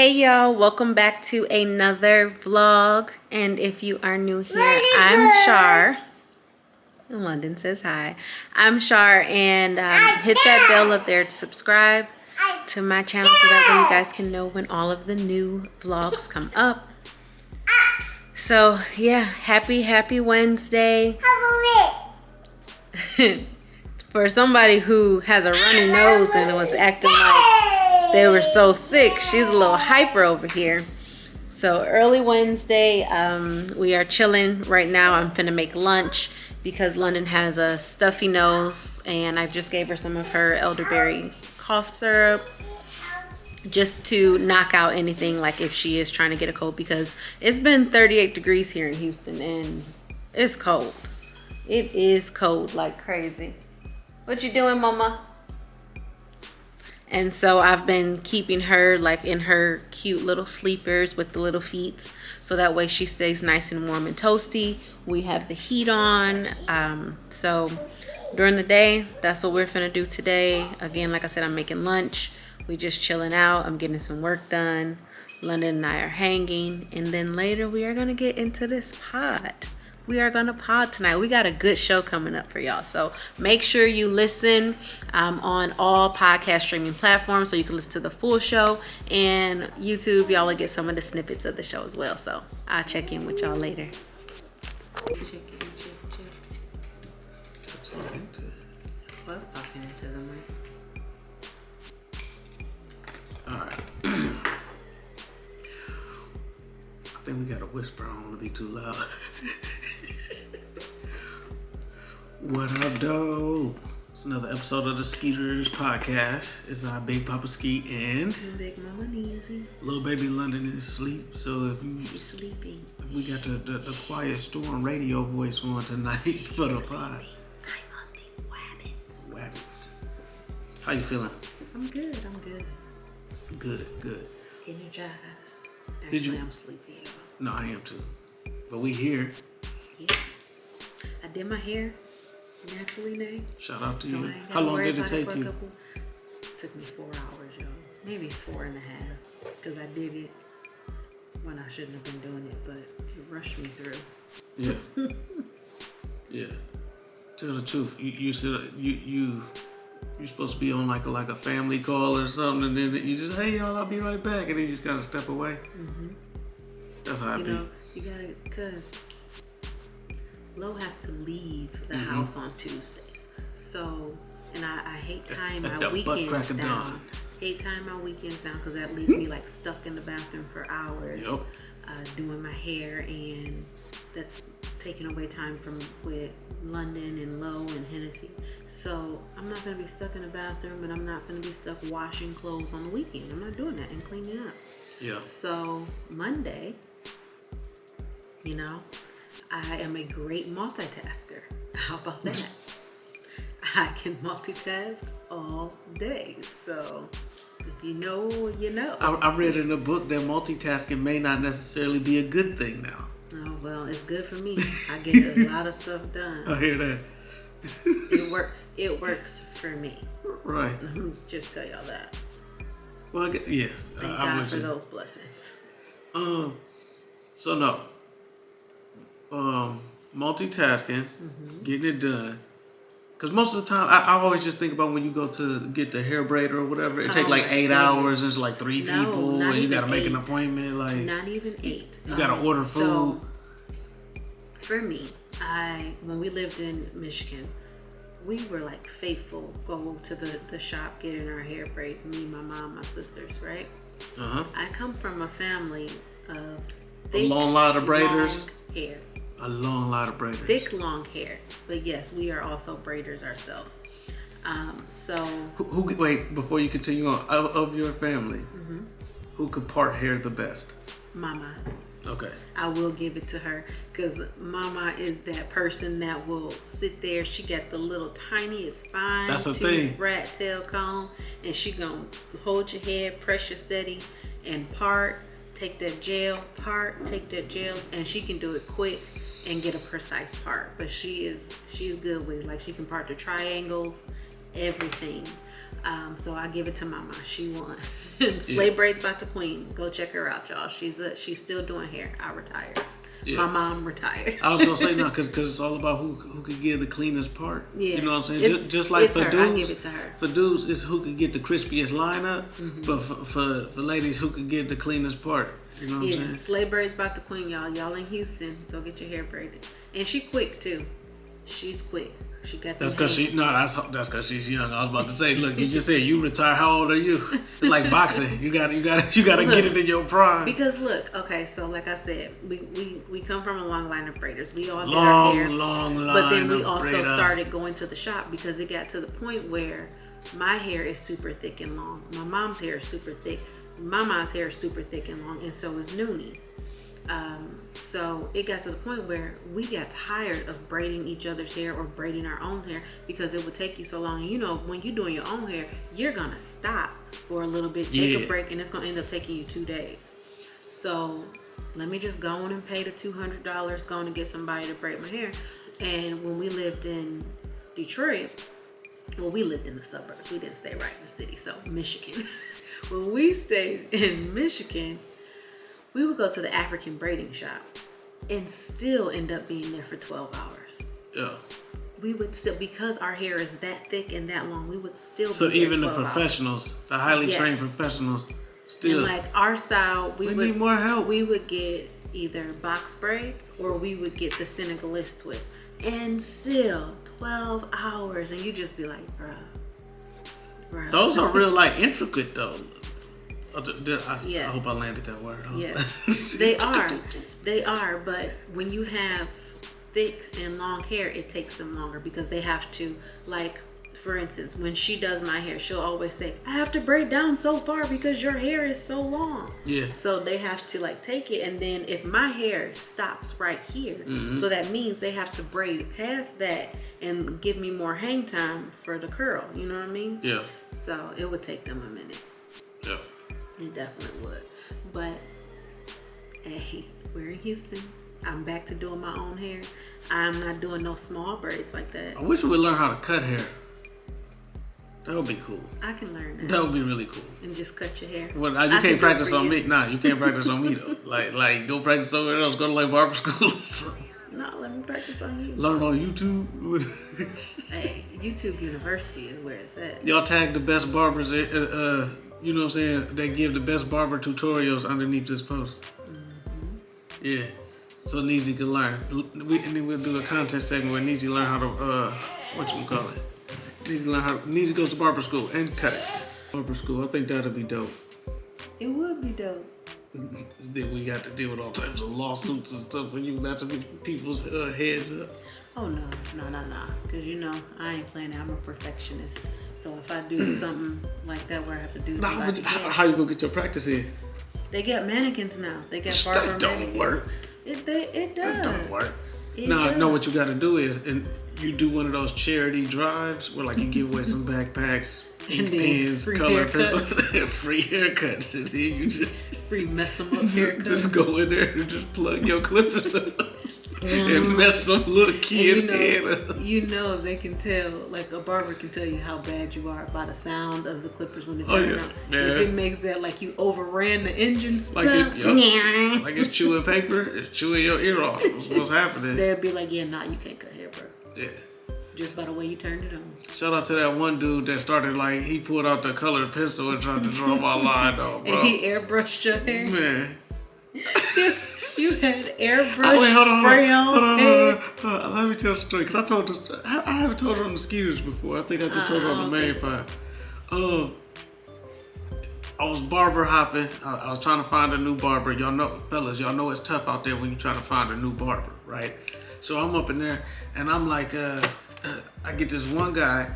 Hey y'all, welcome back to another vlog. And if you are new here, I'm Shar. London says hi. I'm Shar, and hit that bell up there to subscribe to my channel so that way you guys can know when all of the new vlogs come up. So yeah, happy Wednesday. For somebody who has a runny nose and was acting like they were so sick, she's a little hyper over here. So early Wednesday, we are chilling right now. I'm finna make lunch because London has a stuffy nose, and I just gave her some of her elderberry cough syrup just to knock out anything like if she is trying to get a cold, because it's been 38 degrees here in Houston and it's cold. It is cold like crazy. What you doing, mama? And so I've been keeping her like in her cute little sleepers with the little feet, so that way she stays nice and warm and toasty. We have the heat on. So during the day, that's what we're finna do today. Again, like I said, I'm making lunch. We just chilling out. I'm getting some work done. London and I are hanging. And then later we are gonna get into this pod. We are gonna pod tonight. We got a good show coming up for y'all, so make sure you listen on all podcast streaming platforms so you can listen to the full show, and YouTube y'all will get some of the snippets of the show as well. So I'll check in with y'all later. Check. I was talking into them, right? All right. I think we got a whisper. I don't want to be too loud. What up, though? It's another episode of the Skeeters podcast. It's our Big Papa Skeet and Big Mama Neezy. little baby London is asleep. So if you Sleeping, we got the quiet storm radio voice on tonight for the pod. Wabbits. How you feeling? I'm good. Good. Energized. Did you? I'm sleepy, y'all. No, I am too. But we here. Yeah. I did my hair. Naturally, Shout out to so you. I ain't How gotta long worry did it about take for a you? couple. Took me 4 hours, yo. Maybe 4.5, because I did it when I shouldn't have been doing it, but it rushed me through. Yeah. Yeah. Tell the truth. You said you're supposed to be on like a family call or something, and then you just, hey y'all, I'll be right back, and then you just gotta step away. Mm-hmm. That's how I be. You gotta, because Lo has to leave the house on Tuesdays. So, and I hate tying my weekends down. Hate tying my weekends down because that leaves me like stuck in the bathroom for hours. Yep. Doing my hair, and that's taking away time from with London and Lo and Hennessy. So I'm not gonna be stuck in the bathroom, but I'm not gonna be stuck washing clothes on the weekend. I'm not doing that and cleaning up. Yeah. So Monday, I am a great multitasker. How about that? I can multitask all day. So if you know, you know. I read in a book that multitasking may not necessarily be a good thing now. Oh, well, it's good for me. I get a lot of stuff done. I hear that. It works for me. Right. Just tell y'all that. Well, yeah. Thank God for those blessings. So no. Multitasking, getting it done. Because most of the time, I always just think about when you go to get the hair braid or whatever, it takes like 8 hours, and it's like 3 people, and you gotta make an appointment. Like not even 8. You gotta order food. So for me, when we lived in Michigan, we were like faithful, go to the shop, getting our hair braids, me, my mom, my sisters, right? I come from a family of thick, a long line of braiders. Long hair. A long line of braiders. Thick, long hair. But yes, we are also braiders ourselves. So who wait, before you continue on, of your family, who could part hair the best? Mama. Okay. I will give it to her, because Mama is that person that will sit there. She got the little tiniest fine rat tail comb, and she gonna hold your head, pressure steady, and part. Take that gel, and she can do it quick and get a precise part. But she's good with it. Like, she can part the triangles everything. So I give it to Mama. She won. Slay braids by the queen. Go check her out, y'all. She's still doing hair. I retired. Yeah. My mom retired. I was gonna say no, because it's all about who could get the cleanest part. Yeah, you know what I'm saying. Just like for her. dudes, I give it to her. For dudes, it's who could get the crispiest lineup. But for ladies, who could get the cleanest part. You know what I'm saying. Slay braids by the queen, y'all. Y'all in Houston, go get your hair braided. And she quick too. She's quick. She got. That's because that's because she's young. I was about to say, look, you just said you retire. How old are you? It's like boxing. You got to get it in your prime. Because look, okay, so like I said, we come from a long line of braiders. We all long hair, line. But then we also braiders. started going to the shop because it got to the point where my hair is super thick and long. My mom's hair is super thick. Mama's hair is super thick and long, and so is Nooney's. So it got to the point where we got tired of braiding each other's hair or braiding our own hair because it would take you so long. And you know, when you're doing your own hair, you're gonna stop for a little bit, take a break, and it's gonna end up taking you 2 days. So let me just go on and pay the $200, go on and get somebody to braid my hair. And when we lived in Detroit, well, we lived in the suburbs. We didn't stay right in the city, so Michigan. When we stayed in Michigan, we would go to the African braiding shop and still end up being there for 12 hours. Yeah. We would still, because our hair is that thick and that long, we would still so be there even 12 the professionals, hours. The highly trained professionals, still. And like our style, we would need more help. We would get either box braids or we would get the Senegalese twist. And still 12 hours. And you just be like, bruh. Those are real like intricate though. Yes. I hope I landed that word. Yes. They are, but when you have thick and long hair, it takes them longer because they have to, like, for instance, when she does my hair, she'll always say, I have to braid down so far because your hair is so long. Yeah. So they have to like take it, and then if my hair stops right here, so that means they have to braid past that and give me more hang time for the curl. You know what I mean? Yeah. So it would take them a minute. Yeah. It definitely would. But hey, we're in Houston. I'm back to doing my own hair. I'm not doing no small braids like that. I wish we would learn how to cut hair. That would be cool. I can learn that. That would be really cool. And just cut your hair. Well, you can't practice on me. Nah, you can't practice on me though. Like go practice somewhere else. Go to like barber school or something. No, let me practice on you. Learn on YouTube. Hey, YouTube University is where it's at. Y'all tag the best barbers. You know what I'm saying? They give the best barber tutorials underneath this post. Yeah. So Neezy can learn. And then we'll do a contest segment where Neezy learn how to, Neezy goes to barber school and cut it. Barber school, I think that'd be dope. It would be dope. Then we got to deal with all types of lawsuits and stuff when you messing with people's heads up. Oh no. Because you know, I ain't playing that. I'm a perfectionist. So if I do something like that where I have to do something, how you gonna get your practice in? They got mannequins now. They got barber that don't mannequins. Work. It does. That don't work. No, I know what you got to do is, and you do one of those charity drives where like you give away some backpacks, ink pens, color pencils, free haircuts, and then you just free mess them up haircuts. Just go in there and just plug your clippers up. And mess some little kid's head up. You know they can tell, like a barber can tell you how bad you are by the sound of the clippers when they turn on. Yeah. If it makes that like you overran the engine like sound. Like it's chewing paper, it's chewing your ear off. That's what's happening. They'll be like, yeah, nah, you can't cut hair, bro. Yeah. Just by the way you turned it on. Shout out to that one dude that started like, he pulled out the colored pencil and tried to draw my line off, bro. And he airbrushed your hair? Man. You had airbrush spray on. Hold on. Let me tell the story, because I told this. I haven't told it on the Skeeters before. I think I just told it on the main file. I was barber hopping. I was trying to find a new barber. Y'all know, fellas, y'all know it's tough out there when you're trying to find a new barber, right? So I'm up in there, and I'm like, I get this one guy.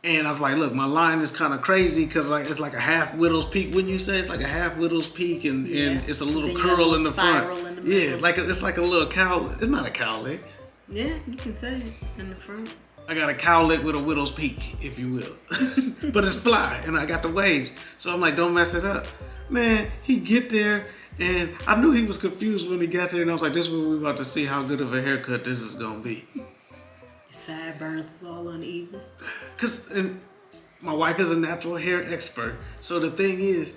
And I was like, look, my line is kind of crazy because like it's like a half widow's peak. Wouldn't you say it's like a half widow's peak and it's a little curl in the front? Yeah, like it's like a little cow. It's not a cowlick. Yeah, you can say it in the front. I got a cowlick with a widow's peak, if you will, but it's fly and I got the waves. So I'm like, don't mess it up, man. He get there and I knew he was confused when he got there, and I was like, this is what we about to see how good of a haircut this is gonna be. Sideburns is all uneven. Cause my wife is a natural hair expert, so the thing is,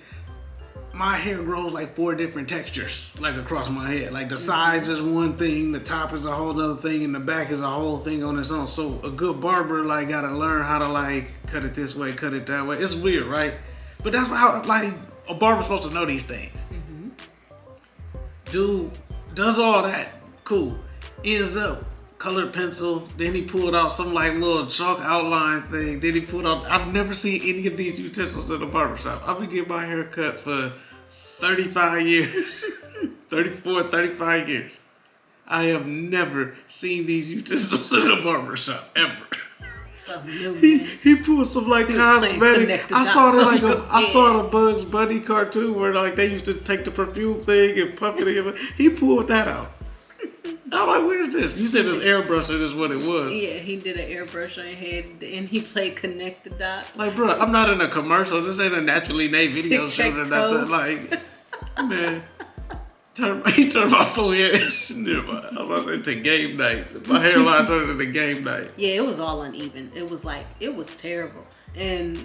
my hair grows like 4 different textures, like across my head. Like the sides is one thing, the top is a whole other thing, and the back is a whole thing on its own. So a good barber like gotta learn how to like cut it this way, cut it that way. It's weird, right? But that's how like a barber's supposed to know these things. Dude does all that, cool. Ends up colored pencil, then he pulled out some like little chalk outline thing. Then he pulled out, I've never seen any of these utensils in a barbershop. I've been getting my hair cut for 35 years. 34, 35 years. I have never seen these utensils in a barbershop, ever. He pulled some like cosmetic. I saw the Bugs Bunny cartoon where like they used to take the perfume thing and puff it in. He pulled that out. I'm like, where's this? You said this airbrushing is what it was. Yeah, he did an airbrush on your head and he played Connect the Dots. Like, bro, I'm not in a commercial. This ain't a naturallynaee video shoot or nothing. Like, man, he turned my forehead. I'm about to say to game night. My hairline turned into game night. Yeah, it was all uneven. It was terrible. And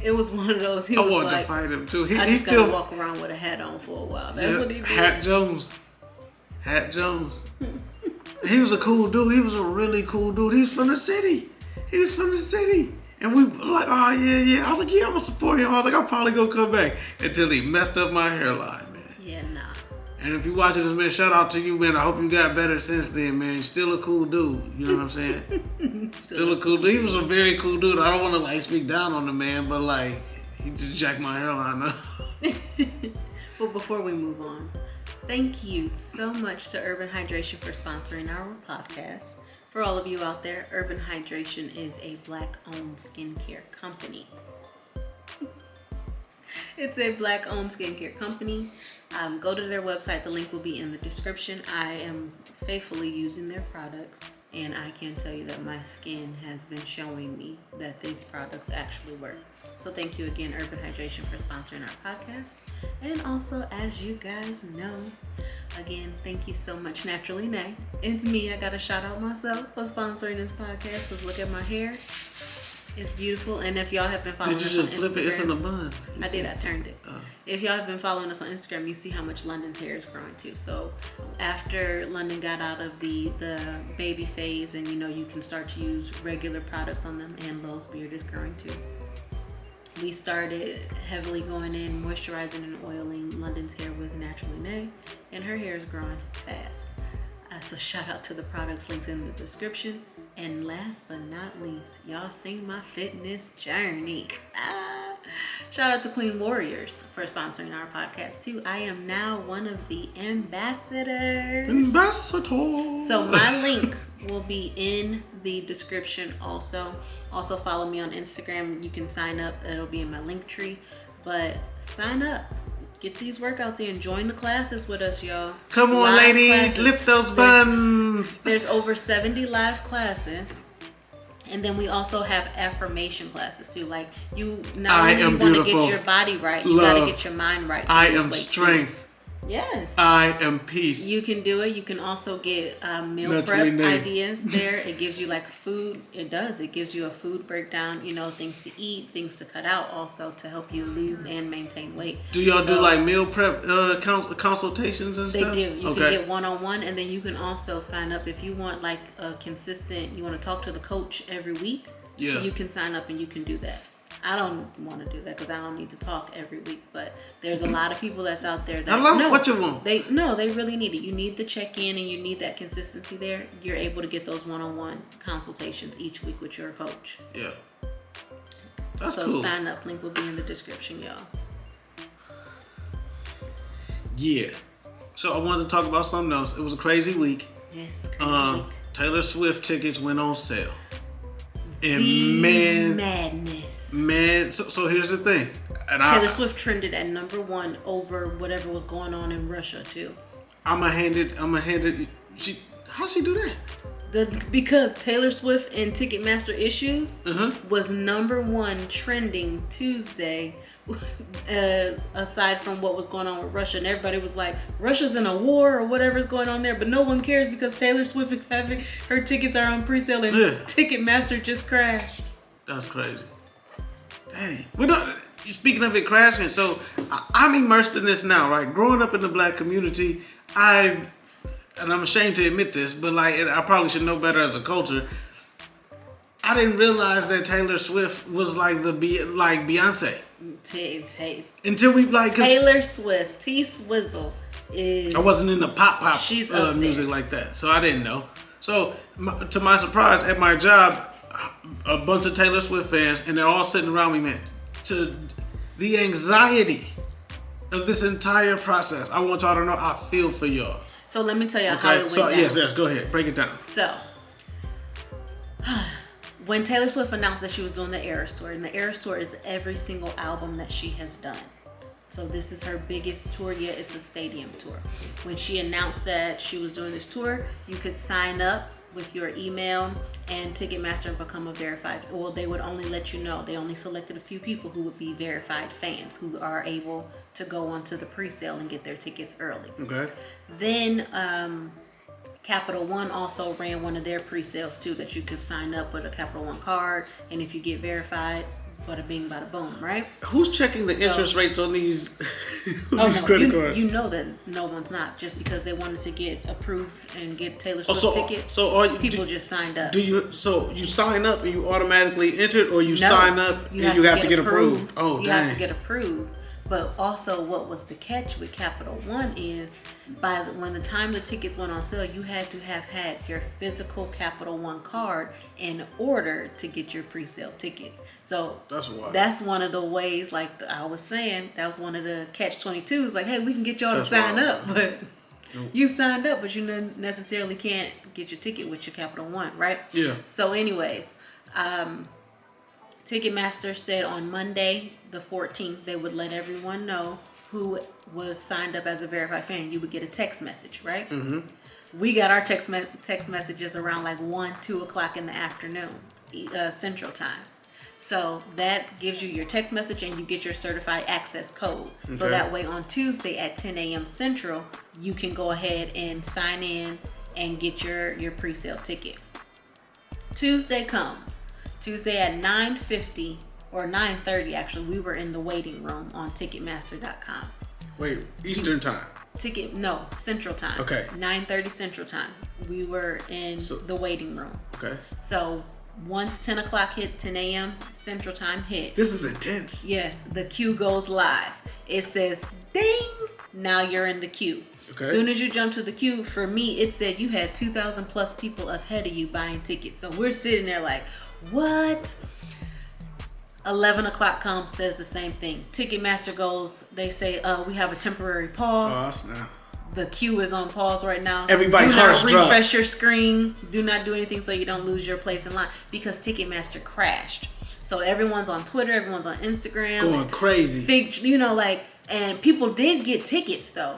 it was one of those, I wanted to fight him too. I just gotta walk around with a hat on for a while. That's what he did. Hat Jones. He was a cool dude. He was a really cool dude. He's from the city. And we like, oh yeah. I was like, yeah, I'm gonna support him. I was like, I'm probably gonna come back. Until he messed up my hairline, man. Yeah, nah. And if you watching this, man, shout out to you, man. I hope you got better since then, man. You're still a cool dude. You know what I'm saying? Still a cool dude. He was a very cool dude. I don't want to like speak down on the man, but like, he just jacked my hairline up. Well, before we move on, thank you so much to Urban Hydration for sponsoring our podcast. For all of you out there, Urban Hydration is a Black-owned skincare company. It's a Black-owned skincare company. Go to their website. The link will be in the description. I am faithfully using their products, and I can tell you that my skin has been showing me that these products actually work. So thank you again, Urban Hydration, for sponsoring our podcast. And also, as you guys know, again, thank you so much, naturallynaee. It's me. I got to shout out myself for sponsoring this podcast, because look at my hair. It's beautiful. And if y'all have been following us on Instagram. Did you just flip it? It's in a bun. I did. I turned it. If y'all have been following us on Instagram, you see how much London's hair is growing too. So after London got out of the baby phase, and you can start to use regular products on them, and Lil's beard is growing too. We started heavily going in, moisturizing and oiling London's hair with naturallynaee, and her hair is growing fast. So shout out to the products links in the description. And last but not least, y'all seen my fitness journey. Shout out to Queen Warriors for sponsoring our podcast too. I am now one of the ambassadors. So my link will be in the description also. Also follow me on Instagram. You can sign up. It'll be in my link tree. But sign up. Get these workouts in. Join the classes with us, y'all. Come on, live ladies. Classes. Lift those buns. There's over 70 live classes. And then we also have affirmation classes too. Like, you not only want to get your body right, you got to get your mind right. I am strength. Yes. I am peace. You can do it. You can also get meal prep ideas there. It gives you like food. It does. It gives you a food breakdown, things to eat, things to cut out, also to help you lose and maintain weight. Do y'all do like meal prep consultations and stuff? They do. You can get one-on-one, and then you can also sign up if you want like a consistent, you want to talk to the coach every week. Yeah. You can sign up and you can do that. I don't want to do that because I don't need to talk every week, but there's a lot of people that's out there that what you want. They really need it. You need the check-in and you need that consistency there. You're able to get those one-on-one consultations each week with your coach. Yeah. That's cool. Sign up. Link will be in the description, y'all. Yeah. So I wanted to talk about something else. It was a crazy week. Yes, crazy week. Taylor Swift tickets went on sale. And madness. Man, so here's the thing. And Taylor Swift trended at #1 over whatever was going on in Russia too. I'ma hand it. How'd she do that? Because Taylor Swift and Ticketmaster Issues was #1 trending Tuesday aside from what was going on with Russia, and everybody was like, Russia's in a war or whatever's going on there, but no one cares because Taylor Swift is having her tickets are on pre-sale and Ticketmaster just crashed. That's crazy. Dang. Speaking of it crashing, so I'm immersed in this now, right? Growing up in the black community, and I'm ashamed to admit this, but like I probably should know better as a culture. I didn't realize that Taylor Swift was like like Beyonce. Until we like Taylor Swift, T Swizzle is. I wasn't into pop she's music like that, so I didn't know. So to my surprise, at my job, a bunch of Taylor Swift fans, and they're all sitting around me, man. To the anxiety of this entire process, I want y'all to know I feel for y'all. So let me tell you how it went down. Yes, go ahead, break it down. So. When Taylor Swift announced that she was doing the Eras Tour, and the Eras Tour is every single album that she has done. So this is her biggest tour yet. It's a stadium tour. When she announced that she was doing this tour, you could sign up with your email and Ticketmaster and become a verified. Well, they would only let you know. They only selected a few people who would be verified fans who are able to go onto the pre-sale and get their tickets early. Okay. Then Capital One also ran one of their pre-sales too, that you could sign up with a Capital One card, and if you get verified, bada bing, bada boom, right? Who's checking the interest rates on these, credit cards? You know that no one's not, just because they wanted to get approved and get Taylor Swift tickets. So people just signed up. You sign up and you automatically enter it, or you sign up and you have to get approved? Oh, you have to get approved. But also, what was the catch with Capital One is, when the time the tickets went on sale, you had to have had your physical Capital One card in order to get your pre-sale ticket. So that's one of the ways, like I was saying, that was one of the catch-22s. Like, hey, we can get y'all to sign up, but you signed up, but you necessarily can't get your ticket with your Capital One, right? Yeah. So, anyways, Ticketmaster said on Monday, the 14th, they would let everyone know who was signed up as a verified fan. You would get a text message, right? Mm-hmm. We got our text messages around like 1, 2 o'clock in the afternoon, Central Time. So that gives you your text message and you get your certified access code. Okay. So that way on Tuesday at 10 a.m. Central, you can go ahead and sign in and get your pre-sale ticket. Tuesday comes. Tuesday at 9:50 or 9:30 actually, we were in the waiting room on Ticketmaster.com. Wait, Eastern time? Central time. Okay. 9:30 Central time. We were in the waiting room. Okay. So once 10 o'clock hit, 10 a.m. Central time hit. This is intense. Yes, the queue goes live. It says, ding, now you're in the queue. Okay. As soon as you jump to the queue, for me, it said you had 2,000 plus people ahead of you buying tickets. So we're sitting there like, what? 11 o'clock comes, says the same thing. Ticketmaster goes, they say, we have a temporary pause. Oh, the queue is on pause right now. Everybody's hearts drop. Refresh your screen. Do not do anything so you don't lose your place in line, because Ticketmaster crashed. So everyone's on Twitter, everyone's on Instagram. Going crazy. And people did get tickets though.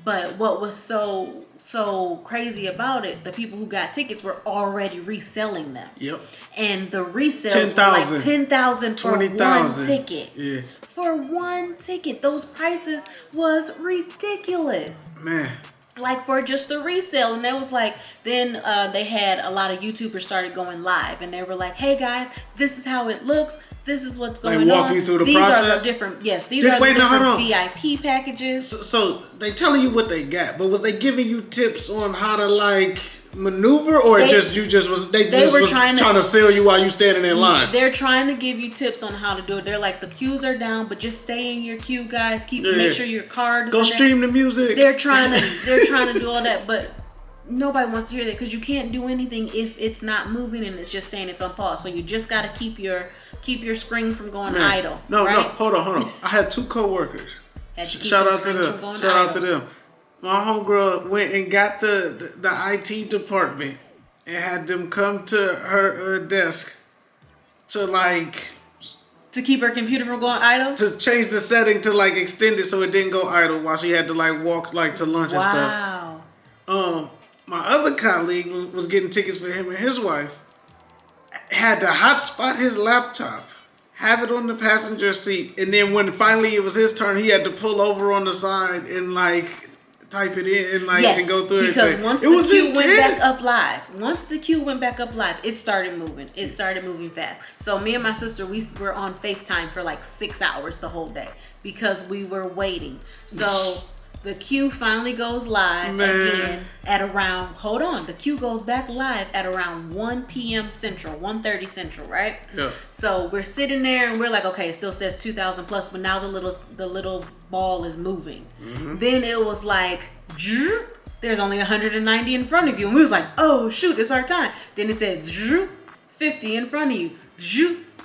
But what was so crazy about it, the people who got tickets were already reselling them. Yep. And the resales were like 10,000 for 1 ticket. Yeah. For 1 ticket. Those prices was ridiculous. Man. Like for just the resale. And that was like, then they had a lot of YouTubers started going live. And they were like, hey guys, this is how it looks. This is what's going on. They walk you through the process? These are the different, these are the different VIP packages. So they telling you what they got, but was they giving you tips on how to like maneuver, or they just was trying to sell you while you standing in line? They're trying to give you tips on how to do it. They're like, the queues are down, but just stay in your queue, guys. Make sure your card is go stream the music. They're trying to do all that, but nobody wants to hear that, because you can't do anything if it's not moving and it's just saying it's on pause. So you just got to keep your screen from going idle. No, hold on. I had 2 coworkers. Shout out to them. My homegirl went and got the IT department and had them come to her desk to keep her computer from going idle? To change the setting to extend it so it didn't go idle while she had to walk to lunch and stuff. Wow. My other colleague was getting tickets for him and his wife. Had to hotspot his laptop. have it on the passenger seat, and then when finally it was his turn, he had to pull over on the side and like type it in and like and go through because everything. Once the queue went back up live, it started moving. It started moving fast. So me and my sister, we were on FaceTime for like 6 hours the whole day because we were waiting. So the queue finally goes live again at around, hold on, the queue goes back live at around 1 p.m. Central, 1:30 Central, right? Yeah. So we're sitting there and we're like, okay, it still says 2,000 plus, but now the little ball is moving. Mm-hmm. Then it was like, there's only 190 in front of you. And we was like, oh shoot, it's our time. Then it said 50 in front of you.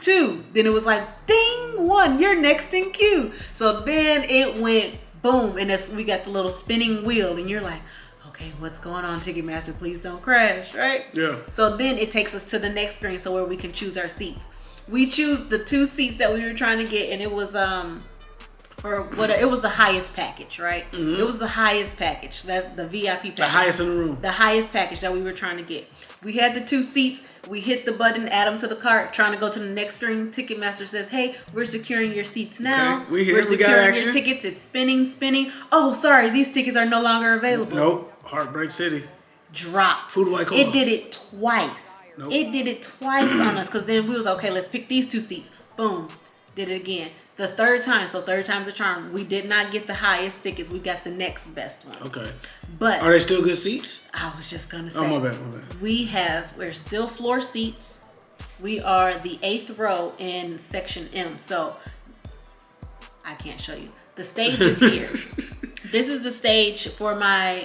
2. Then it was like, ding, 1, you're next in queue. So then it went boom, and we got the little spinning wheel, and you're like, okay, what's going on, Ticketmaster? Please don't crash, right? Yeah. So then it takes us to the next screen, so where we can choose our seats. We choose the 2 seats that we were trying to get, and it was it was the highest package, right? Mm-hmm. It was the highest package. That's the VIP package. The highest in the room. The highest package that we were trying to get. We had the 2 seats. We hit the button, add them to the cart, trying to go to the next screen. Ticketmaster says, hey, we're securing your seats now. Okay. We're securing your tickets. It's spinning. Oh, sorry, these tickets are no longer available. Nope. Heartbreak City. Dropped. Food White Cola. It did it twice. Nope. It did it twice on us, because then we was, okay, let's pick these 2 seats. Boom. Did it again. The third time, so third time's a charm, we did not get the highest tickets. We got the next best ones. Okay. But are they still good seats? I was just gonna say. Oh, my bad. We're still floor seats. We are the 8th row in section M. So I can't show you. The stage is here. This is the stage for my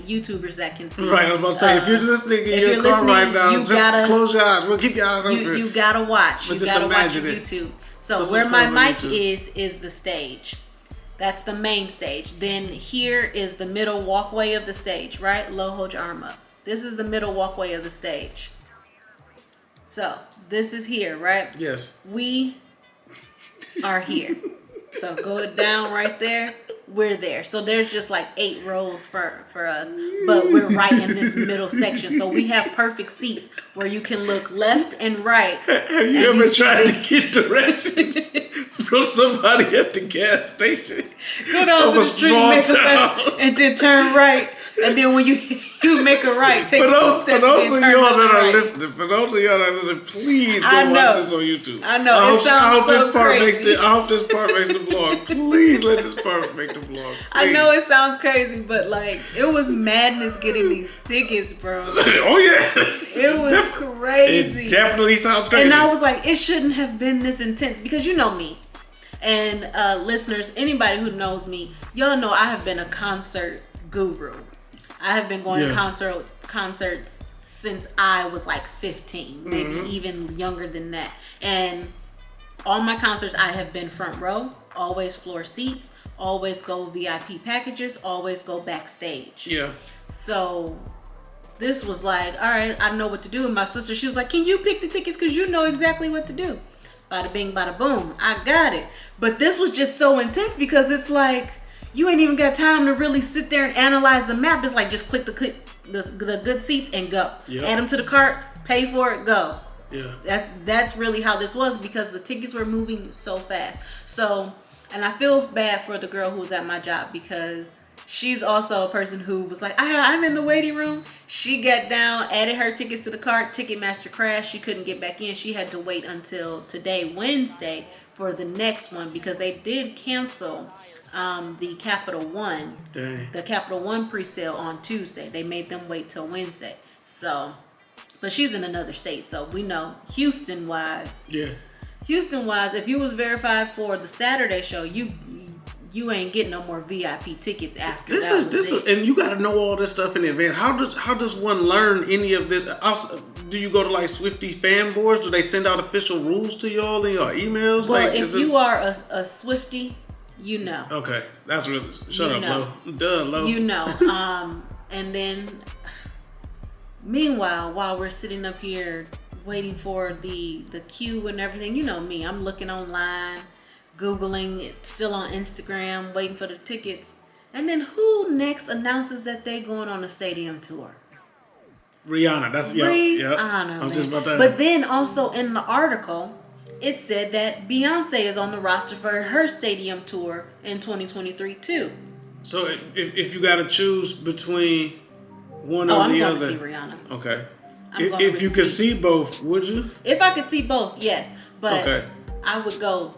YouTubers that can see. Right, I was about to say, if you're listening in your car right now, just close your eyes. We'll keep your eyes open. You gotta watch. But you gotta watch YouTube. So where my mic is the stage. That's the main stage. Then here is the middle walkway of the stage, right? Low, hold your arm up. This is the middle walkway of the stage. So this is here, right? Yes. We are here. So go down right there. We're there. So there's just like 8 rows for us, but we're right in this middle section. So we have perfect seats where you can look left and right. Have you ever tried to get directions from somebody at the gas station? Go down to the street, make a left, and then turn right. And then when you make a right, take 2 steps and turn For those of y'all that are right. listening, please go watch this on YouTube. I know. I hope this part makes the vlog. Please let this part make the vlog. Please. I know it sounds crazy, but like it was madness getting these tickets, bro. Oh yeah, it was crazy. It definitely sounds crazy. And I was like, it shouldn't have been this intense, because you know me, and listeners, anybody who knows me, y'all know I have been a concert guru. I have been going to concerts since I was like 15, maybe even younger than that. And all my concerts, I have been front row, always floor seats, always go VIP packages, always go backstage. Yeah. So this was like, all right, I know what to do. And my sister, she was like, can you pick the tickets? Because you know exactly what to do. Bada bing, bada boom. I got it. But this was just so intense, because it's like, you ain't even got time to really sit there and analyze the map. It's like, just click the good seats and go. Yep. Add them to the cart, pay for it, go. Yeah. That's really how this was, because the tickets were moving so fast. So, and I feel bad for the girl who was at my job, because she's also a person who was like, I'm in the waiting room. She got down, added her tickets to the cart. Ticketmaster crashed. She couldn't get back in. She had to wait until today, Wednesday, for the next one, because they did cancel the Capital One. Dang. The Capital One pre-sale on Tuesday. They made them wait till Wednesday. So, but she's in another state, so we know Houston wise, if you was verified for the Saturday show, you ain't getting no more VIP tickets after that. And you got to know all this stuff in advance. How does one learn any of this? Also, do you go to like Swiftie fan boards? Do they send out official rules to y'all in your emails? Well, like, if you are a Swiftie, you know. Okay, that's really shut up, Lo. Duh, Lo. You know. And then, meanwhile, while we're sitting up here waiting for the queue and everything, you know me, I'm looking online, Googling it, still on Instagram, waiting for the tickets. And then who next announces that they going on a stadium tour? Rihanna. That's Rihanna. I'm just about that. But then also in the article, it said that Beyonce is on the roster for her stadium tour in 2023 too. So if you got to choose between one or I'm the going other, to see Rihanna. okay. If you could see both, would you? If I could see both, yes. But okay. I would go.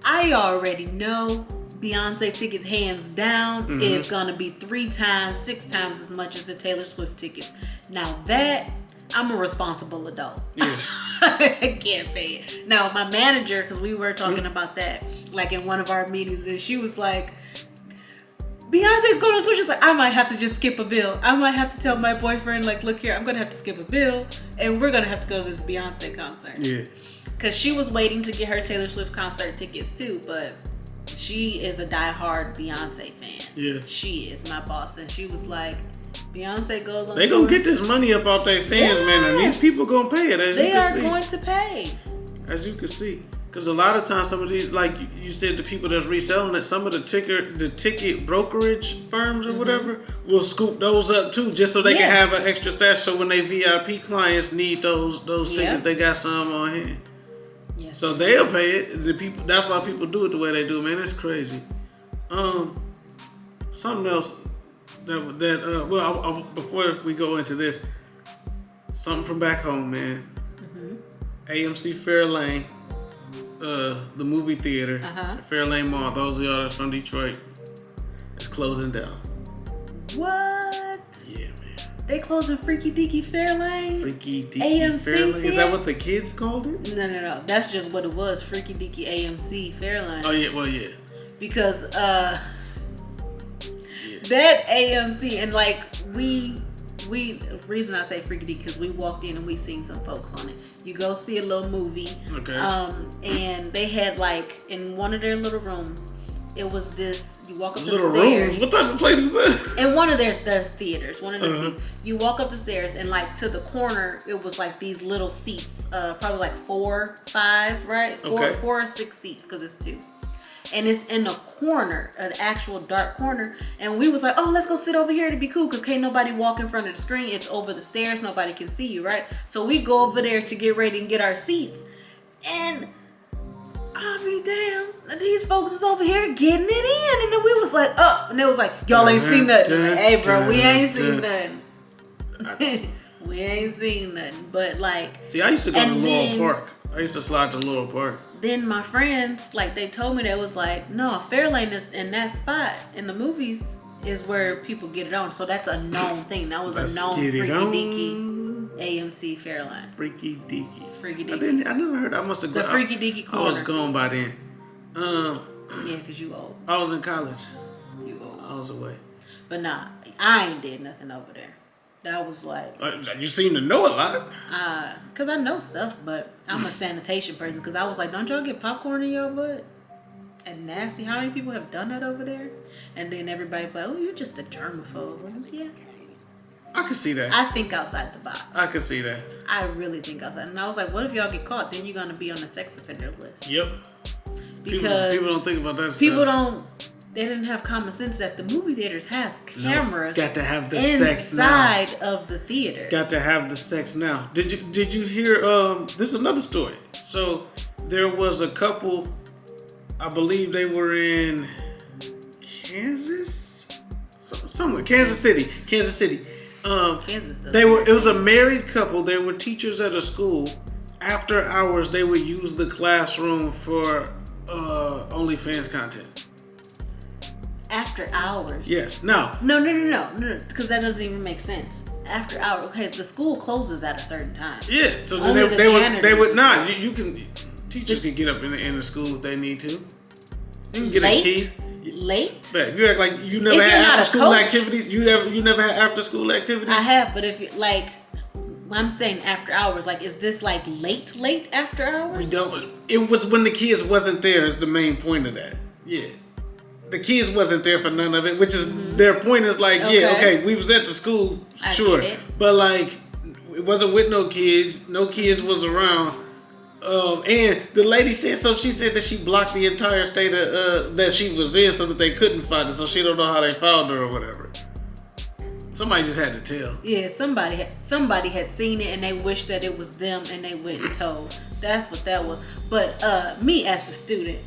I already know Beyonce tickets, hands down, is gonna be 3 times, 6 times as much as the Taylor Swift tickets. Now that I'm a responsible adult. Yeah. I can't pay it. Now my manager, because we were talking about that, like in one of our meetings, and she was like, Beyonce's going on tour. She's like, I might have to just skip a bill. I might have to tell my boyfriend, like, look here, I'm gonna have to skip a bill, and we're gonna have to go to this Beyonce concert. Yeah. Because she was waiting to get her Taylor Swift concert tickets too, but she is a diehard Beyonce fan. Yeah. She is my boss, and she was like, Beyonce goes on They tour. gonna get this money up out their fans, man, and these people gonna pay it, as they you can are see. going to pay. As you can see. Because a lot of times some of these, like you said, the people that's reselling it, some of the ticket brokerage firms or whatever will scoop those up too, just so they can have an extra stash. So when they VIP clients need those tickets, they got some on hand. Yes. So they'll pay it. The people, that's why people do it the way they do, man. It's crazy. Something else before we go into this, something from back home, man. AMC Fairlane. The movie theater, Fairlane Mall. Those of y'all that's from Detroit, it's closing down. What? Yeah, man. They closing Freaky Deaky Fairlane? Freaky Deaky AMC Fairlane? Is that what the kids called it? No. That's just what it was. Freaky Deaky AMC Fairlane. Oh yeah, well yeah. Because that AMC, and like we the reason I say Freaky Deaky, because we walked in and we seen some folks on it. You go see a little movie, and they had like in one of their little rooms, it was this. You walk up the little stairs. rooms. What type of place is that? In one of their theaters, one of the seats. You walk up the stairs, and like to the corner, it was like these little seats, probably like 4, 5, right? 4 or 6 seats, because it's 2. And it's in a corner, an actual dark corner. And we was like, oh, let's go sit over here to be cool, because can't nobody walk in front of the screen. It's over the stairs. Nobody can see you, right? So we go over there to get ready and get our seats. And I'll be damn, these folks is over here getting it in. And then we was like, oh. And they was like, y'all ain't seen nothing. Like, hey, bro, we ain't seen nothing. We ain't seen nothing. But like. See, I used to go to Laurel Park. I used to slide to Laurel Park. Then my friends, like, they told me, they was like, no, Fairlane is in that spot in the movies is where people get it on. So that's a known thing. That was a known Freaky Deaky AMC Fairlane. Freaky Deaky. Freaky Deaky. I never heard. I must have the Freaky Deaky corner. I was gone by then. Yeah, because you old. I was in college. You old. I was away. But nah, I ain't did nothing over there. That was like... you seem to know a lot. Because I know stuff, but I'm a sanitation person. Because I was like, don't y'all get popcorn in your butt? And nasty. How many people have done that over there? And then everybody be like, oh, you're just a germaphobe. Like, yeah. I could see that. I think outside the box. I could see that. I really think outside. And I was like, what if y'all get caught? Then you're going to be on the sex offender list. Yep. Because people don't think about that people stuff. They didn't have common sense that the movie theaters has cameras. Got to have the sex now. Inside of the theater. Got to have the sex now. Did you hear? This is another story. So there was a couple. I believe they were in Kansas, somewhere. Kansas City. Kansas. It was a married couple. They were teachers at a school. After hours, they would use the classroom for OnlyFans content. After hours? Yes. No, because that doesn't even make sense. After hours. Okay, the school closes at a certain time. Yeah, so then they would not. You can, teachers can get up in the schools they need to. You can get a key. Late? But you act like you never had after school activities. You never had after school activities. I have, but if you like, I'm saying after hours. Like, is this like late after hours? We don't. It was when the kids wasn't there. Is the main point of that. Yeah. The kids wasn't there for none of it, which is their point is like, okay, we was at the school, sure, but like it wasn't with no kids was around, and the lady said so. She said that she blocked the entire state of, that she was in so that they couldn't find her, so she don't know how they found her or whatever. Somebody just had to tell. Yeah, somebody had seen it and they wished that it was them and they went and told. That's what that was. But me as the student,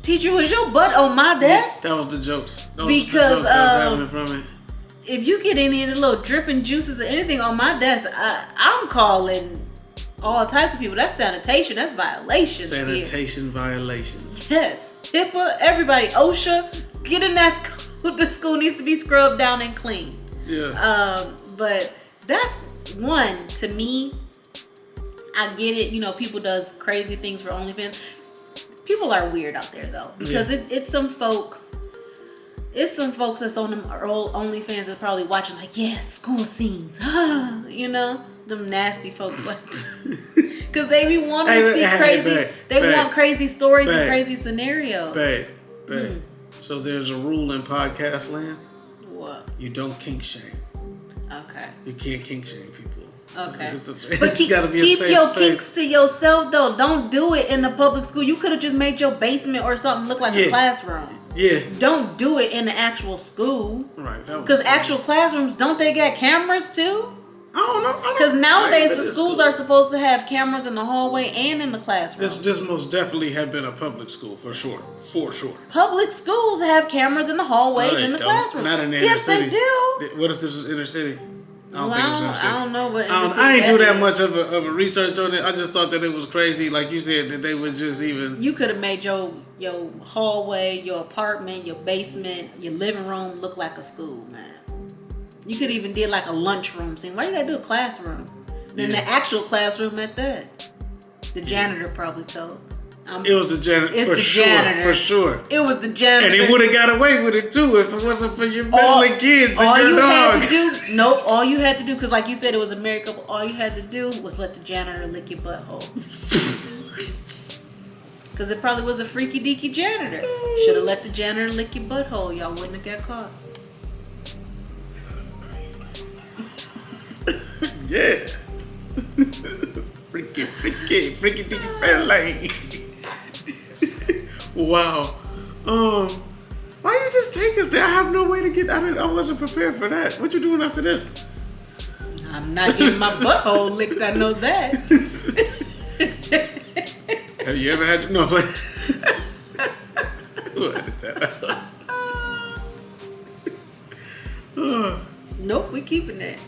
teacher, was your butt on my desk? That was the jokes. Because that was happening from it. If you get any of the little dripping juices or anything on my desk, I'm calling all types of people. That's sanitation. That's violations. Sanitation violations. Yes. HIPAA, everybody, OSHA, get in that school. The school needs to be scrubbed down and clean. Yeah. But that's one, to me, I get it. You know, people does crazy things for OnlyFans. People are weird out there though. Because it's some folks. It's some folks that's on them old OnlyFans that's probably watching like, yeah, school scenes. You know? Them nasty folks like because they be wanting to see crazy. They want crazy stories and crazy scenarios. Babe. So there's a rule in podcast land. What? You don't kink shame. Okay. You can't kink shame people. Okay. But keep your space. Kinks to yourself though. Don't do it in the public school. You could have just made your basement or something look like a classroom. Yeah. Don't do it in the actual school. Right. Because actual classrooms, don't they got cameras too? I don't know. Because nowadays the schools are supposed to have cameras in the hallway and in the classroom. This most definitely have been a public school for sure. Public schools have cameras in the hallways and the classroom. Not in the yes, inner city. They do. What if this is inner city? I don't know what. I ain't do that much of a research on it. I just thought that it was crazy, like you said, that they would just even. You could have made your hallway, your apartment, your basement, your living room look like a school, man. You could even did like a lunchroom scene. Why you gotta do a classroom? Then the actual classroom at that. The janitor probably told. It was the janitor. For sure. It was the janitor. And he would have got away with it too if it wasn't for your meddling kids and your dog. All you had to do, because like you said, it was a married couple. All you had to do was let the janitor lick your butthole. Because it probably was a freaky deaky janitor. Should have let the janitor lick your butthole. Y'all wouldn't have got caught. Yeah. freaky deaky family. Wow. Why you just take us there? I have no way to get out of it. I wasn't prepared for that. What you doing after this? I'm not getting my butthole licked. I know that. Have you ever had no play? We'll edit that out. Nope, we keeping that.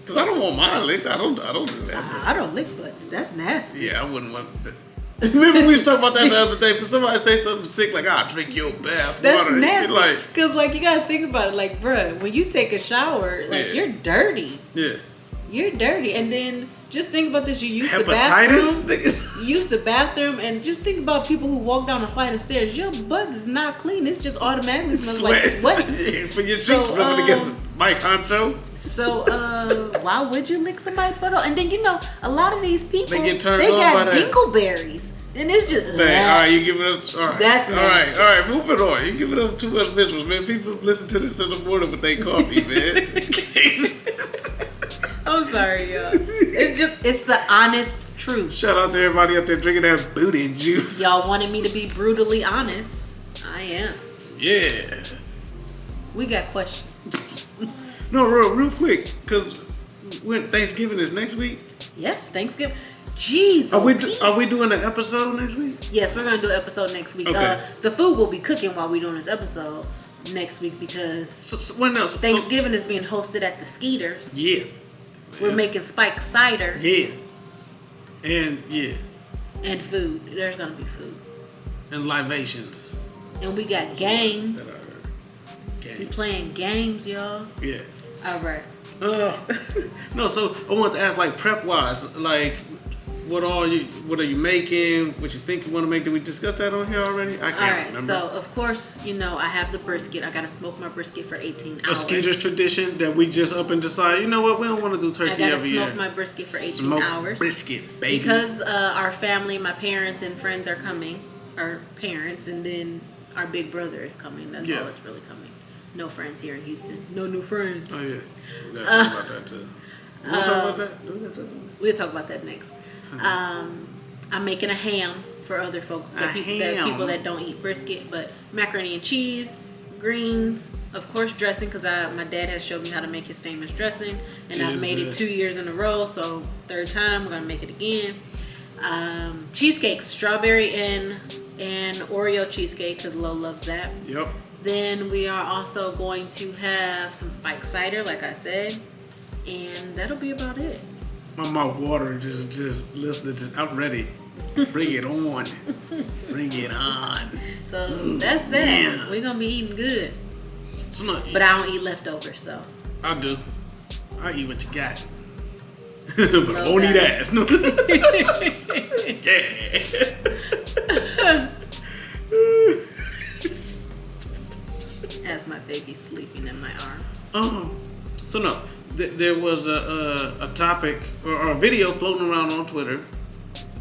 Cause I don't want mine licked. I don't do that. I don't lick butts. That's nasty. Yeah, I wouldn't want to. Remember we was talking about that the other day. For somebody to say something sick like, "I'll drink your bath That's water." nasty. Cause like you gotta think about it. Like, bruh, when you take a shower, like you're dirty. Yeah. You're dirty, and then just think about this. You use the bathroom. You use the bathroom, and just think about people who walk down a flight of stairs. Your butt is not clean. It's just automatically smells like sweat. For your cheeks rubbing together. Mike Honcho. So, why would you lick somebody's butthole? And then, a lot of these people, they get turned they on got by dingleberries. And it's just... all right, you giving us... All right. That's nasty. All right, moving on. You giving us too much visuals, man. People listen to this in the morning with their coffee, man. I'm sorry, y'all. It's the honest truth. Shout out to everybody up there drinking that booty juice. Y'all wanted me to be brutally honest. I am. Yeah. We got questions. No, real quick, because when Thanksgiving is next week. Yes, Thanksgiving. Jeez. Are we doing an episode next week? Yes, we're gonna do an episode next week. Okay. The food will be cooking while we're doing this episode next week because when else? Thanksgiving is being hosted at the Skeeters. Yeah. We're making spiked cider. Yeah. And And food. There's gonna be food. And libations. And we got games. We playing games, y'all. Yeah. All right. No, so I want to ask, like, prep wise, like, what are you making? What you think you want to make? Did we discuss that on here already? I can't remember. So of course, I have the brisket. I gotta smoke my brisket for 18 hours. A Skeeter's tradition that we just up and decide, you know what, we don't want to do turkey every year. I gotta smoke my brisket for 18 hours. Brisket, baby. Because our family, my parents and friends are coming. Our parents, and then our big brother is coming. That's all that's really coming. No friends here in Houston. No new friends. Oh yeah, we gotta talk about that too. We'll talk about that. We'll talk about that next. I'm making a ham for other folks. People that don't eat brisket, but macaroni and cheese, greens, of course dressing, because my dad has showed me how to make his famous dressing, and I've made it 2 years in a row, so third time we're gonna make it again. Cheesecake, strawberry and Oreo cheesecake, because Lo loves that. Yep. Then we are also going to have some spiked cider, like I said, and that'll be about it. My mouth watering just listening to. I'm ready. Bring it on. Bring it on. So that's that. Yeah. We're gonna be eating good. But I don't eat leftovers, so. I do. I eat what you got. But I won't eat ass. No. Yeah. As my baby's sleeping in my arms. So no, there was a topic or a video floating around on Twitter,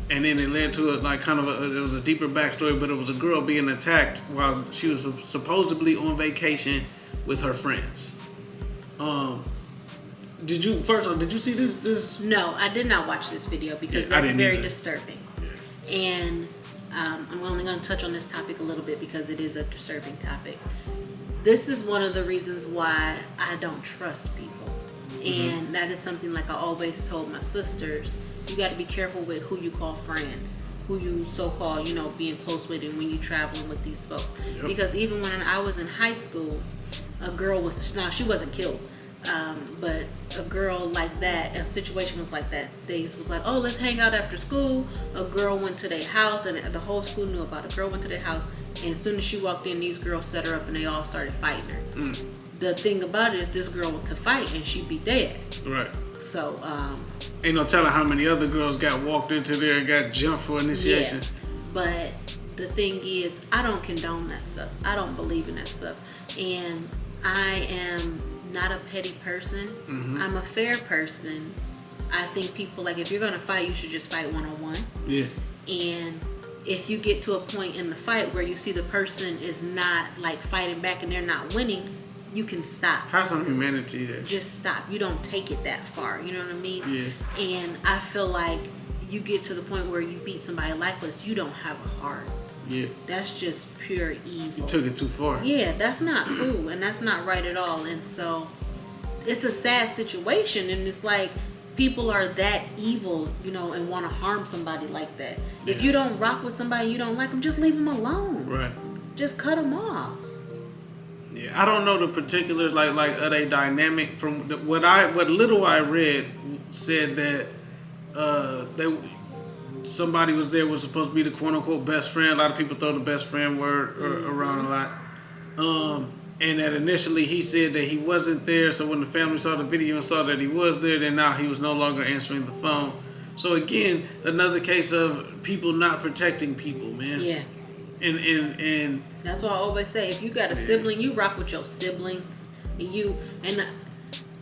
and then it led to it was a deeper backstory, but it was a girl being attacked while she was supposedly on vacation with her friends. Did you see this? No, I did not watch this video because that's very disturbing. Yeah. And I'm only going to touch on this topic a little bit because it is a disturbing topic. This is one of the reasons why I don't trust people. And that is something like I always told my sisters. You got to be careful with who you call friends, who you so-called, being close with, and when you traveling with these folks. Yep. Because even when I was in high school, a girl she wasn't killed, but a girl like that, a situation was like that. They was like, oh, let's hang out after school. A girl went to their house, and the whole school knew about it. A girl went to their house, and as soon as she walked in, these girls set her up, and they all started fighting her. The thing about it is this girl could fight, and she'd be dead. Right. So, ain't no telling how many other girls got walked into there and got jumped for initiation. Yeah, but the thing is, I don't condone that stuff. I don't believe in that stuff. And I am not a petty person. I'm a fair person. I think people, if you're going to fight, you should just fight one-on-one. Yeah. And if you get to a point in the fight where you see the person is not, fighting back and they're not winning, you can stop. Have some humanity there. Just stop. You don't take it that far. You know what I mean? Yeah. And I feel like you get to the point where you beat somebody like this, you don't have a heart. Yeah. That's just pure evil. You took it too far. Yeah, that's not cool, and that's not right at all. And so it's a sad situation, and it's like people are that evil, and want to harm somebody like that. Yeah. If you don't rock with somebody, you don't like them, just leave them alone. Right. Just cut them off. Yeah, I don't know the particulars of a dynamic. From what little I read said that somebody was supposed to be the quote unquote best friend. A lot of people throw the best friend word around a lot. And that initially he said that he wasn't there. So when the family saw the video and saw that he was there, then now he was no longer answering the phone. So again, another case of people not protecting people, man. Yeah. And that's why I always say, if you got a sibling, you rock with your siblings. And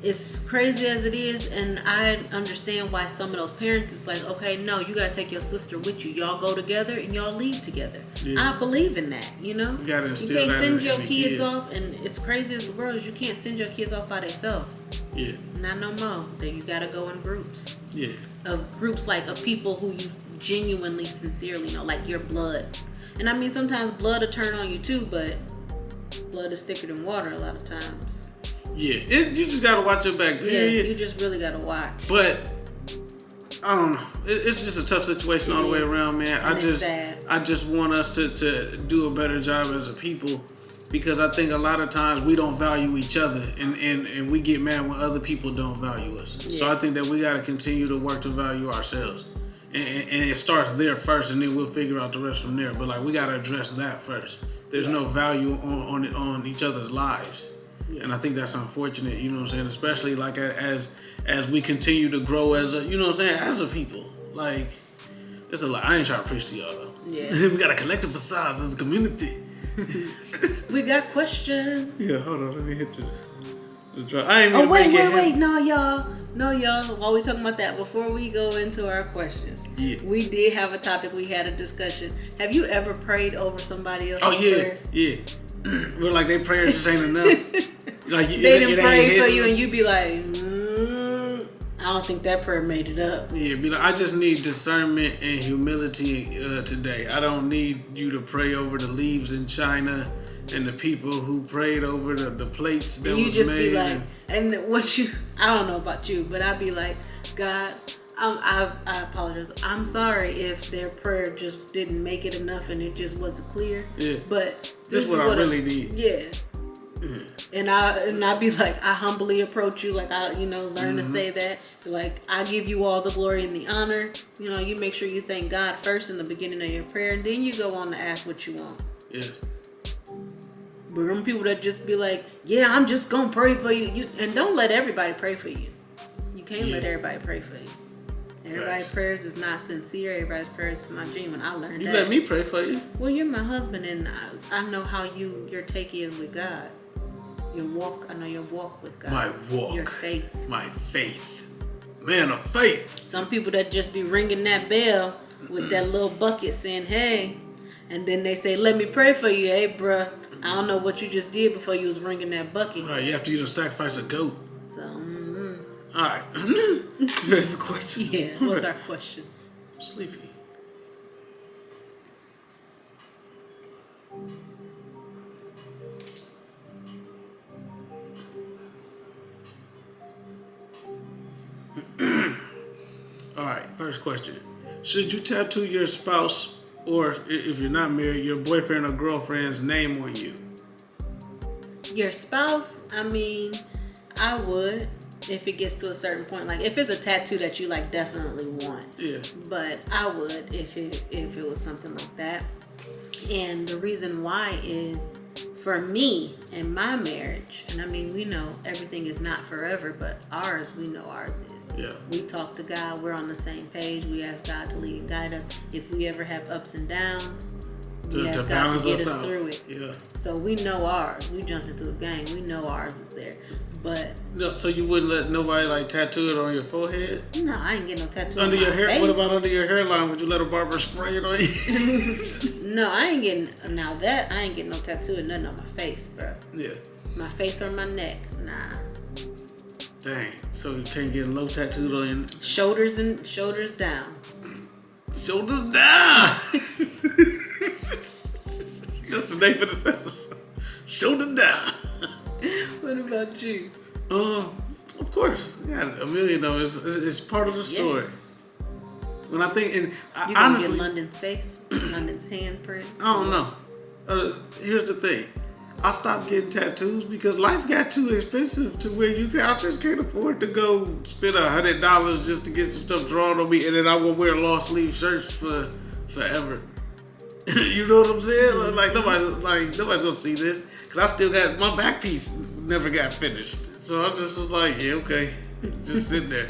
it's crazy as it is, and I understand why some of those parents is like, okay, no, you gotta take your sister with you. Y'all go together and y'all leave together. Yeah. I believe in that, You can't send your kids off, and it's crazy as the world is, you can't send your kids off by themselves. Yeah. Not no more. Then you gotta go in groups. Yeah. Of groups of people who you genuinely, sincerely know, like your blood. And I mean, sometimes blood will turn on you too, but blood is thicker than water a lot of times. Yeah, you just gotta watch your back. Yeah, you just really gotta watch. But I don't know. It's just a tough situation all the way around, man. I just want us to do a better job as a people, because I think a lot of times we don't value each other, and we get mad when other people don't value us. Yeah. So I think that we gotta continue to work to value ourselves. And it starts there first, and then we'll figure out the rest from there. But we gotta address that first. There's no value on each other's lives, and I think that's unfortunate. You know what I'm saying? Especially as we continue to grow as a people. It's a lot. I ain't trying to preach to y'all though. Yeah. We got a collective facade as a community. We got questions. Yeah, hold on. Let me hit the drop. I ain't gonna wait. No, y'all. While we talking about that, before we go into our questions, we did have a topic. We had a discussion. Have you ever prayed over somebody else? Oh yeah, prayer? Yeah. We're they prayers just ain't enough. They didn't pray for you, and you be like, I don't think that prayer made it up. Yeah, be like, I just need discernment and humility today. I don't need you to pray over the leaves in China and the people who prayed over the plates that you was just made. Be like, and what you, I don't know about you, but I'd be like, God, I apologize. I'm sorry if their prayer just didn't make it enough and it just wasn't clear. Yeah. But this is what I really need. Yeah. And I'd be like, I humbly approach you, like I, learn to say that. Like, I give you all the glory and the honor. You make sure you thank God first in the beginning of your prayer, and then you go on to ask what you want. Yeah. But them people that just be like, yeah, I'm just gonna pray for you. And don't let everybody pray for you. You can't let everybody pray for you. Everybody's prayers is not sincere. Everybody's prayers is not genuine. I learned that. You let me pray for you. Well, you're my husband, and I know how your take is with God. Your walk. I know your walk with God. My walk. Your faith. My faith. Man of faith. Some people that just be ringing that bell with that little bucket saying, hey, and then they say, let me pray for you. Hey, bruh, I don't know what you just did before you was ringing that bucket. Right, you have to either sacrifice a goat. So, All right. Ready for questions? Yeah, what's our questions? I'm sleepy. All right, first question. Should you tattoo your spouse, or if you're not married, your boyfriend or girlfriend's name on you? Your spouse, I mean, I would if it gets to a certain point. Like, if it's a tattoo that you like definitely want. Yeah. But I would if it was something like that. And the reason why is, for me and my marriage, and I mean, we know everything is not forever, but ours, we know ours is. Yeah. We talk to God, we're on the same page. We ask God to lead and guide us. If we ever have ups and downs, we ask God to get us through it. Yeah. So we know ours. We jumped into a gang. We know ours is there. But no, so you wouldn't let nobody like tattoo it on your forehead? No, I ain't getting no tattoo under on your my hair. face. What about under your hairline? Would you let a barber spray it on you? No, I ain't getting. Now that I ain't getting no tattoo and nothing on my face, bro. Yeah. My face or my neck, nah. Dang. So you can't get low tattooed on your shoulders down. Shoulders down. That's the name of this episode. Shoulders down. What about you? Of course. Yeah, a million though. It's part of the story. Yeah. When I think, and you gonna get London's face, London's handprint. I don't know. Here's the thing. I stopped getting tattoos because life got too expensive to where I just can't afford to go spend $100 just to get some stuff drawn on me, and then I will wear long sleeve shirts for forever. You know what I'm saying? Like nobody's gonna see this because I still got my back piece never got finished. So I just was like, yeah, okay, just sit there.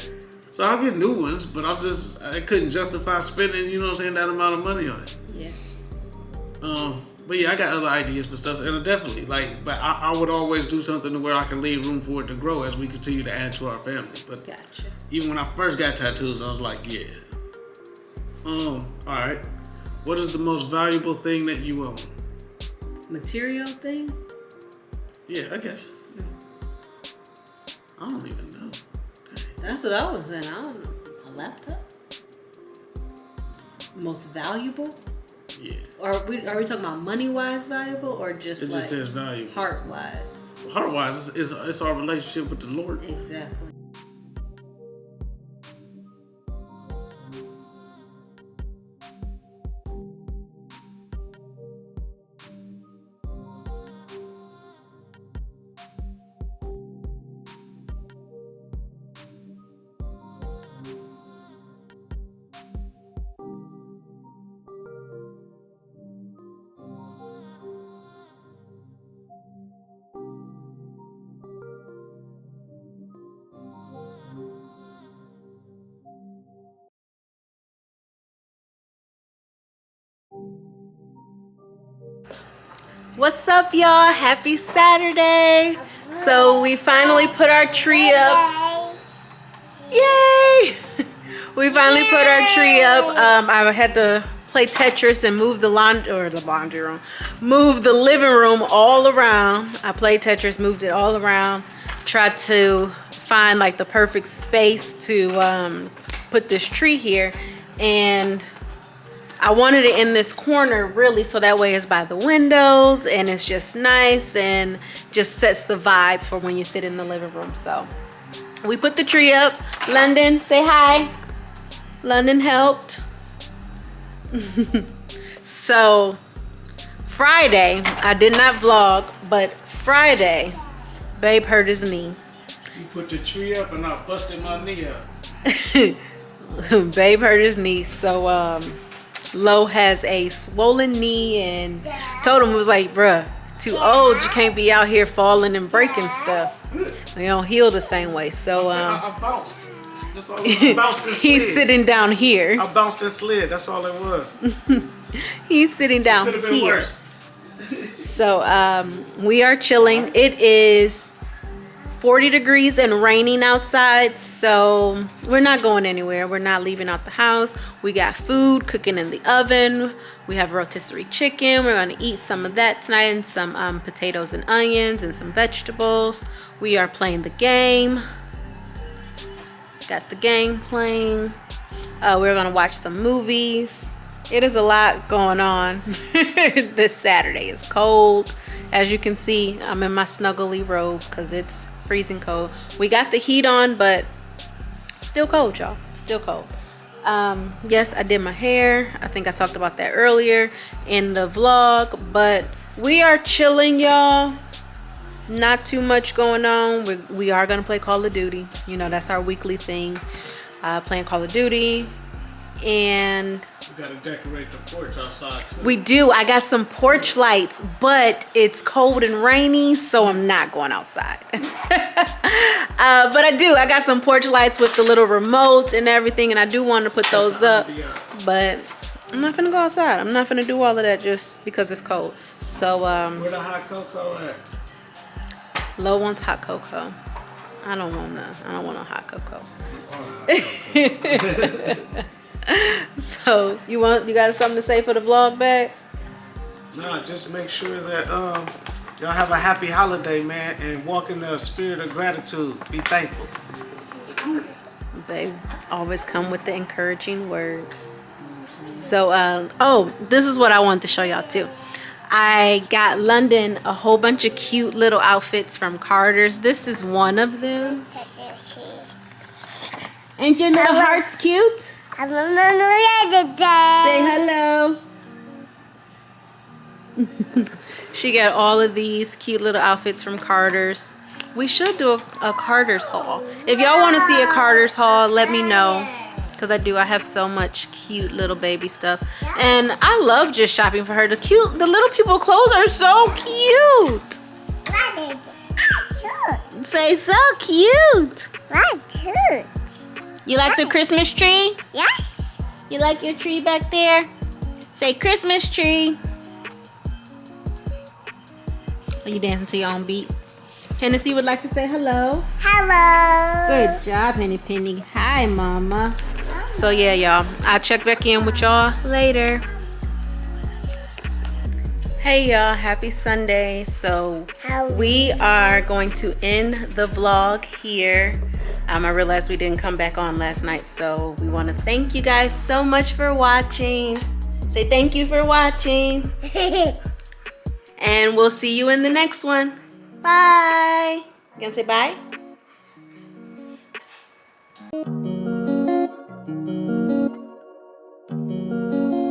So I'll get new ones, but I couldn't justify spending, you know what I'm saying, that amount of money on it. Yeah. But yeah, I got other ideas for stuff, and definitely but I would always do something to where I can leave room for it to grow as we continue to add to our family. But gotcha. Even when I first got tattoos, I was like, yeah. All right. What is the most valuable thing that you own? Material thing? Yeah, I guess. Yeah. I don't even know. Dang. That's what I was saying. I don't know. A laptop? Most valuable? Yeah. Are we talking about money-wise valuable or just it just says valuable. Heart-wise? Heart-wise, it's our relationship with the Lord. Exactly. What's up, y'all? Happy Saturday. So we finally put our tree up. Yay! We finally put our tree up. I had to play Tetris and move the living room all around. I played Tetris, moved it all around. Tried to find like the perfect space to put this tree here, and I wanted it in this corner really, so that way it's by the windows and it's just nice and just sets the vibe for when you sit in the living room. So we put the tree up. London, say hi. London helped. So Friday, I did not vlog, but Friday, babe hurt his knee. You put the tree up and I busted my knee up. Babe hurt his knee, so Lo has a swollen knee, and told him, it was like, bruh, too old, you can't be out here falling and breaking stuff. They don't heal the same way. So I bounced. That's all. I bounced and slid. He's sitting down here. I bounced and slid. That's all it was. He's sitting down Could have been here. worse. So we are chilling. It is 40 degrees and raining outside, so we're not going anywhere. We're not leaving out the house. We got food cooking in the oven. We have rotisserie chicken. We're going to eat some of that tonight, and some potatoes and onions and some vegetables. We are playing the game. Got the game playing. We're going to watch some movies. It is a lot going on this Saturday. It's cold. As you can see, I'm in my snuggly robe because it's freezing cold. We got the heat on, but still cold, y'all. Still cold. Yes, I did my hair. I think I talked about that earlier in the vlog, but we are chilling, y'all. Not too much going on. We are gonna play Call of Duty. You know, that's our weekly thing. Playing Call of Duty. And we gotta decorate the porch outside too. We do. I got some porch lights, but it's cold and rainy, so I'm not going outside. But I do. I got some porch lights with the little remote and everything, and I do want to put those up. But I'm not gonna go outside. I'm not gonna do all of that just because it's cold. So where the hot cocoa at? Lo wants hot cocoa. I don't want none. I don't want no hot cocoa. So you got something to say for the vlog, babe? Nah, just make sure that y'all have a happy holiday, man, and walk in the spirit of gratitude. Be thankful. Babe always come with the encouraging words. So oh, this is what I wanted to show y'all too. I got London a whole bunch of cute little outfits from Carter's. This is one of them. Ain't your little hearts cute? Say hello. She got all of these cute little outfits from Carter's. We should do a Carter's haul. If y'all want to see a Carter's haul, let me know. Because I do. I have so much cute little baby stuff. And I love just shopping for her. The little people clothes are so cute. Say so cute. You like the Christmas tree? Yes. You like your tree back there? Say Christmas tree. Are you dancing to your own beat? Hennessy would like to say hello. Hello. Good job, Henny Penny. Hi, Mama. So yeah, y'all. I'll check back in with y'all later. Hey y'all, happy Sunday. So we are going to end the vlog here. I realized we didn't come back on last night, so we want to thank you guys so much for watching. Say thank you for watching. And we'll see you in the next one. Bye. You gonna say bye?